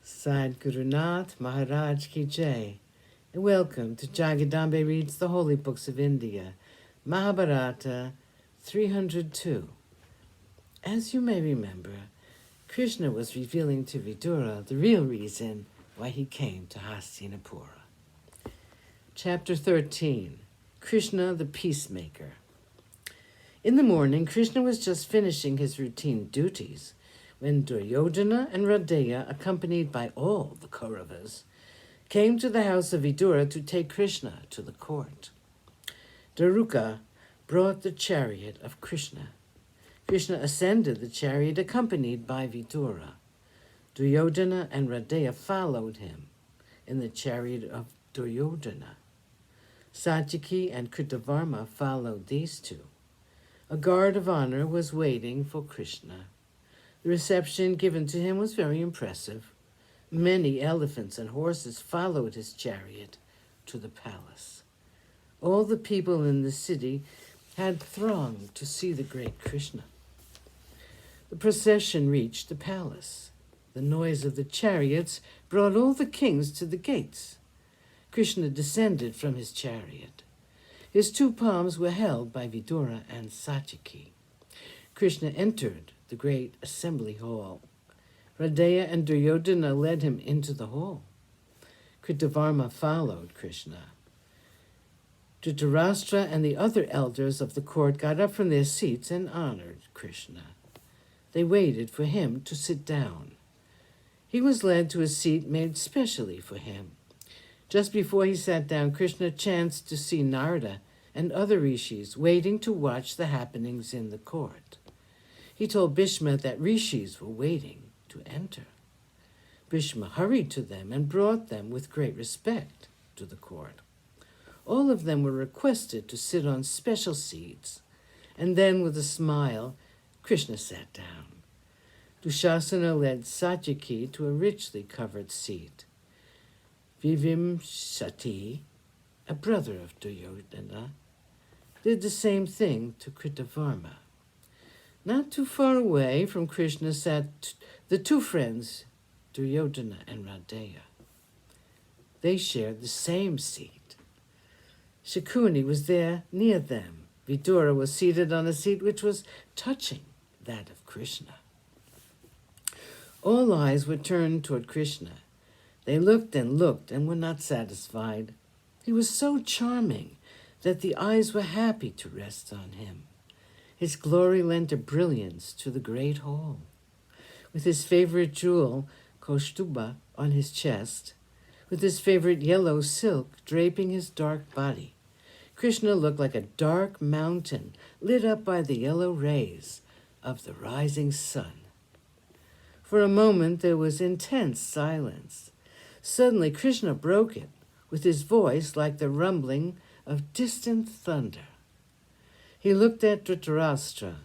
Sadhgurunath Maharaj Ki Jai, and welcome to Jagadambe Reads the Holy Books of India, Mahabharata 302. As you may remember, Krishna was revealing to Vidura the real reason why he came to Hastinapura. Chapter 13, Krishna the Peacemaker. In the morning, Krishna was just finishing his routine duties when Duryodhana and Radeya, accompanied by all the Kauravas, came to the house of Vidura to take Krishna to the court. Daruka brought the chariot of Krishna. Krishna ascended the chariot accompanied by Vidura. Duryodhana and Radeya followed him in the chariot of Duryodhana. Satyaki and Kritavarma followed these two. A guard of honor was waiting for Krishna. The reception given to him was very impressive. Many elephants and horses followed his chariot to the palace. All the people in the city had thronged to see the great Krishna. The procession reached the palace. The noise of the chariots brought all the kings to the gates. Krishna descended from his chariot. His two palms were held by Vidura and Satyaki. Krishna entered the great assembly hall. Radeya and Duryodhana led him into the hall. Kritavarma followed Krishna. Dhritarashtra and the other elders of the court got up from their seats and honored Krishna. They waited for him to sit down. He was led to a seat made specially for him. Just before he sat down, Krishna chanced to see Narada and other rishis waiting to watch the happenings in the court. He told Bhishma that rishis were waiting to enter. Bhishma hurried to them and brought them with great respect to the court. All of them were requested to sit on special seats, and then with a smile, Krishna sat down. Dushasana led Satyaki to a richly covered seat. Vimshati, a brother of Duryodhana, did the same thing to Kritavarma. Not too far away from Krishna sat the two friends, Duryodhana and Radeya. They shared the same seat. Shakuni was there near them. Vidura was seated on a seat which was touching that of Krishna. All eyes were turned toward Krishna. They looked and were not satisfied. He was so charming that the eyes were happy to rest on him. His glory lent a brilliance to the great hall. With his favorite jewel, Kaustuba, on his chest, with his favorite yellow silk draping his dark body, Krishna looked like a dark mountain lit up by the yellow rays of the rising sun. For a moment there was intense silence. Suddenly Krishna broke it with his voice like the rumbling of distant thunder. He looked at Dhritarashtra.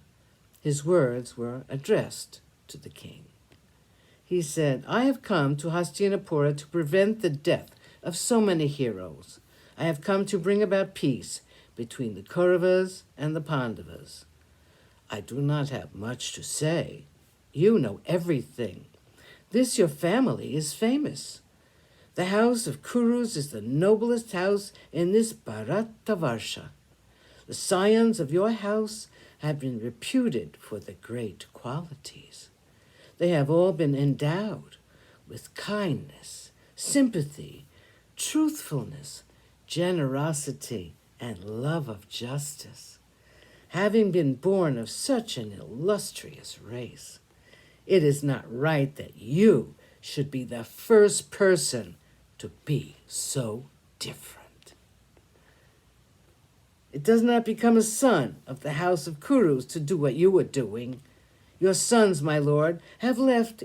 His words were addressed to the king. He said, "I have come to Hastinapura to prevent the death of so many heroes. I have come to bring about peace between the Kauravas and the Pandavas. I do not have much to say. You know everything. This your family is famous. The house of Kurus is the noblest house in this Bharatavarsha. The scions of your house have been reputed for their great qualities. They have all been endowed with kindness, sympathy, truthfulness, generosity, and love of justice. Having been born of such an illustrious race, it is not right that you should be the first person to be so different. It does not become a son of the house of Kurus to do what you are doing. Your sons, my lord, have left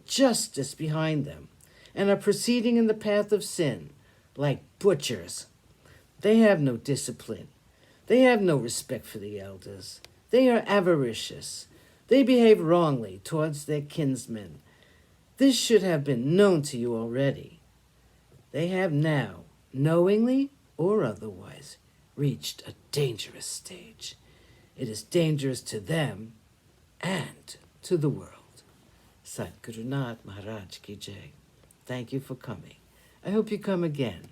justice behind them and are proceeding in the path of sin like butchers. They have no discipline. They have no respect for the elders. They are avaricious. They behave wrongly towards their kinsmen. This should have been known to you already. They have now, knowingly or otherwise, reached a dangerous stage. It is dangerous to them and to the world. Sadhgurunath Maharaj Ki Jai. Thank you for coming. I hope you come again.